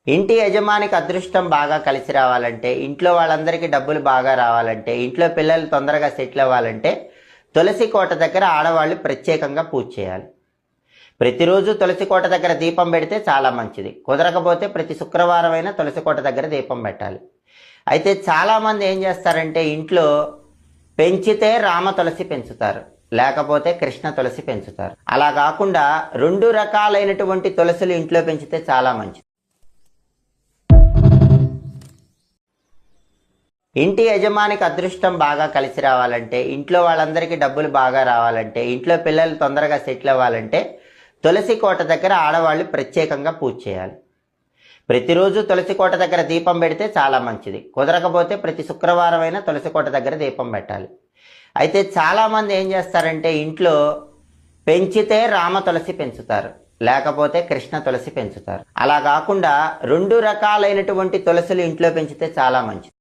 ఇంటి యజమానికి అదృష్టం బాగా కలిసి రావాలంటే, ఇంట్లో వాళ్ళందరికీ డబ్బులు బాగా రావాలంటే, ఇంట్లో పిల్లలు తొందరగా సెటిల్ అవ్వాలంటే తులసి కోట దగ్గర ఆడవాళ్ళు ప్రత్యేకంగా పూజ చేయాలి. ప్రతిరోజు తులసి కోట దగ్గర దీపం పెడితే చాలా మంచిది. కుదరకపోతే ప్రతి శుక్రవారం అయినా తులసి కోట దగ్గర దీపం పెట్టాలి. అయితే చాలామంది ఏం చేస్తారంటే ఇంట్లో పెంచితే రామ తులసి పెంచుతారు, లేకపోతే కృష్ణ తులసి పెంచుతారు. అలా కాకుండా 2 రకాలైనటువంటి తులసులు ఇంట్లో పెంచితే చాలా మంచిది. ఇంటి యజమానికి అదృష్టం బాగా కలిసి రావాలంటే, ఇంట్లో వాళ్ళందరికీ డబ్బులు బాగా రావాలంటే, ఇంట్లో పిల్లలు తొందరగా సెటిల్ అవ్వాలంటే తులసి కోట దగ్గర ఆడవాళ్ళు ప్రత్యేకంగా పూజ చేయాలి. ప్రతిరోజు తులసి కోట దగ్గర దీపం పెడితే చాలా మంచిది. కుదరకపోతే ప్రతి శుక్రవారం అయినా తులసి కోట దగ్గర దీపం పెట్టాలి. అయితే చాలామంది ఏం చేస్తారంటే ఇంట్లో పెంచితే రామ తులసి పెంచుతారు, లేకపోతే కృష్ణ తులసి పెంచుతారు. అలా కాకుండా 2 రకాలైనటువంటి తులసులు ఇంట్లో పెంచితే చాలా మంచిది.